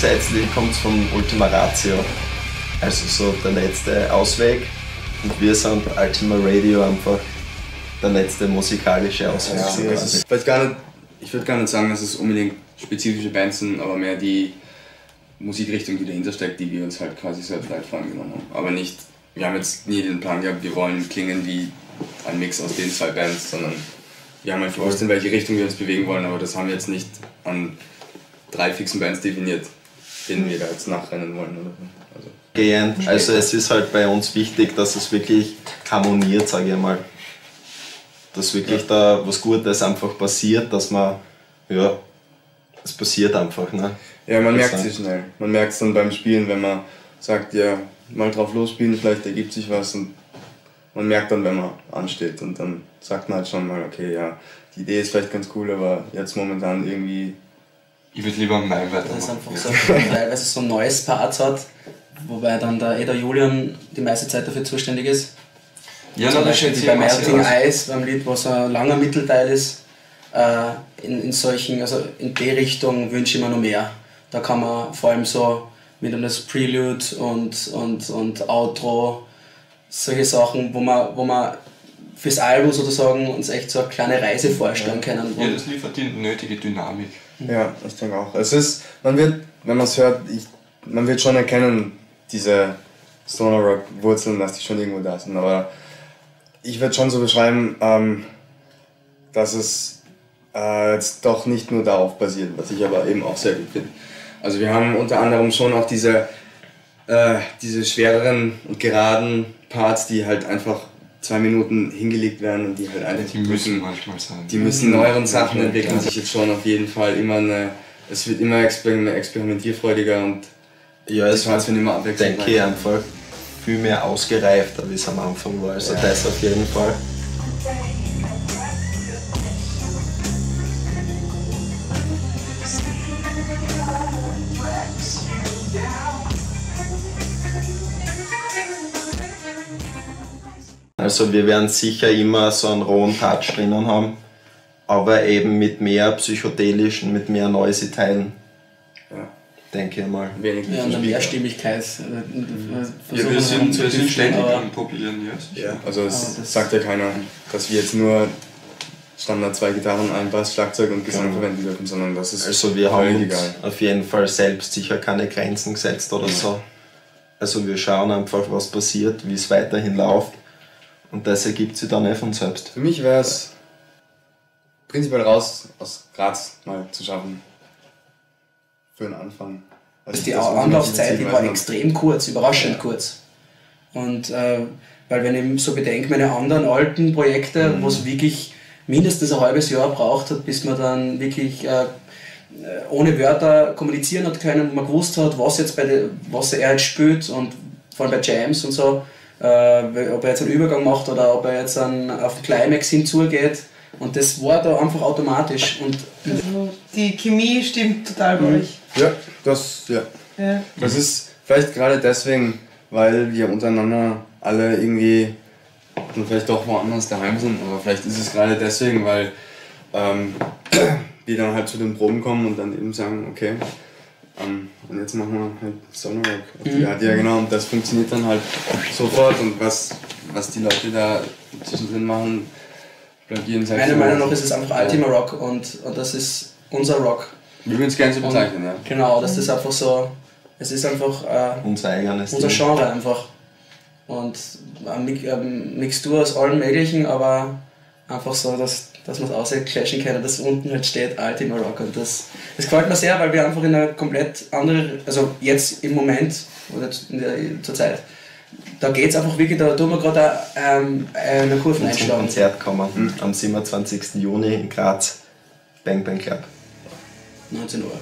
grundsätzlich kommt es vom Ultima Ratio, also so der letzte Ausweg. Und wir sind Ultima Radio einfach der letzte musikalische Ausweg. Ja, ich würde gar nicht sagen, dass es unbedingt spezifische Bands sind, aber mehr die Musikrichtung, die dahinter steckt, die wir uns halt quasi selbst live vorgenommen haben. Aber nicht, wir haben jetzt nie den Plan gehabt, wir wollen klingen wie ein Mix aus den zwei Bands, sondern wir haben halt gewusst, in welche Richtung wir uns bewegen wollen, aber das haben wir jetzt nicht an 3 fixen Bands definiert, denen wir da jetzt nachrennen wollen oder so. Also es ist halt bei uns wichtig, dass es wirklich harmoniert, sage ich mal. Dass wirklich da was Gutes einfach passiert, dass man, ja, es passiert einfach, ne? Ja, man merkt es schnell. Man merkt es dann beim Spielen, wenn man sagt, ja, mal drauf losspielen, vielleicht ergibt sich was, und man merkt dann, wenn man ansteht, und dann sagt man halt schon mal, okay, ja, die Idee ist vielleicht ganz cool, aber jetzt momentan irgendwie... Ich würde lieber am Mai weitermachen. Das ist einfach so, teilweise so ein neues Parts hat, wobei dann der Julian die meiste Zeit dafür zuständig ist. Ja, Zum Beispiel das bei Melting Ice, beim Lied, was ein langer Mittelteil ist, in solchen, also in die Richtung wünsche ich mir noch mehr. Da kann man vor allem so mit das Prelude und Outro, solche Sachen, wo man fürs Album sozusagen uns echt so eine kleine Reise vorstellen können. Ja, das liefert die nötige Dynamik. Ja, ich denke auch. Es ist, man wird, wenn man es hört, man wird schon erkennen, diese Stoner Rock Wurzeln, dass die schon irgendwo da sind. Aber ich würde schon so beschreiben, dass es jetzt doch nicht nur darauf basiert, was ich aber eben auch sehr gut finde. Also wir haben unter anderem schon auch diese schwereren und geraden Parts, die halt einfach 2 Minuten hingelegt werden und die halt einfach die müssen manchmal sein. Die müssen neueren Sachen entwickeln sich jetzt schon auf jeden Fall immer es wird immer experimentierfreudiger und ja, es wird immer abwechselnd. Denke ich einfach viel mehr ausgereifter, wie es am Anfang war, also das auf jeden Fall. Also wir werden sicher immer so einen rohen Touch drinnen haben, aber eben mit mehr psychedelischen, mit mehr noisy Teilen. Ja. Denke ich mal. Ja, und eine Mehrstimmigkeit. Ja, wir sind ständig am Probieren, ja. Also es sagt ja keiner, dass wir jetzt nur Standard 2 Gitarren, ein Bass, Schlagzeug und Gesang verwenden dürfen, sondern das ist also wir haben uns auf jeden Fall selbst sicher keine Grenzen gesetzt oder so. Also wir schauen einfach, was passiert, wie es weiterhin läuft. Und das ergibt sich dann von selbst. Für mich wäre es prinzipiell raus aus Graz mal zu schaffen. Für den Anfang. Also die Anlaufzeit die war extrem kurz, überraschend kurz. Und weil wenn ich so bedenke, meine anderen alten Projekte, wo es wirklich mindestens ein halbes Jahr braucht hat, bis man dann wirklich ohne Wörter kommunizieren hat können, wo man gewusst hat, was er jetzt spielt, und vor allem bei Jams und so, ob er jetzt einen Übergang macht oder ob er jetzt auf den Climax hinzugeht. Und das war da einfach automatisch. Und also die Chemie stimmt total bei euch. Ja, das ist vielleicht gerade deswegen, weil wir untereinander alle irgendwie und vielleicht doch woanders daheim sind, aber vielleicht ist es gerade deswegen, weil wir dann halt zu den Proben kommen und dann eben sagen, okay, und jetzt machen wir halt Stoner Rock. Ja, genau, und das funktioniert dann halt sofort, und was die Leute da zwischendrin machen, plagieren selbst. Meiner Meinung nach ist es einfach Ultima Rock, und das ist unser Rock. Wir würden es gerne so bezeichnen, ja. Genau, das ist einfach so, es ist einfach unser eigenes unser Genre einfach. Und eine Mixtur aus allem Möglichen, aber einfach so, dass man es ausclashen kann, dass unten halt steht Ultima Rock. Und das gefällt mir sehr, weil wir einfach in eine komplett andere, also jetzt im Moment oder zur Zeit, da geht es einfach wirklich, da tun wir gerade eine Kurve einschlagen. Zum Konzert kommen am 27. Juni in Graz, Bang Bang Club. 19 Uhr.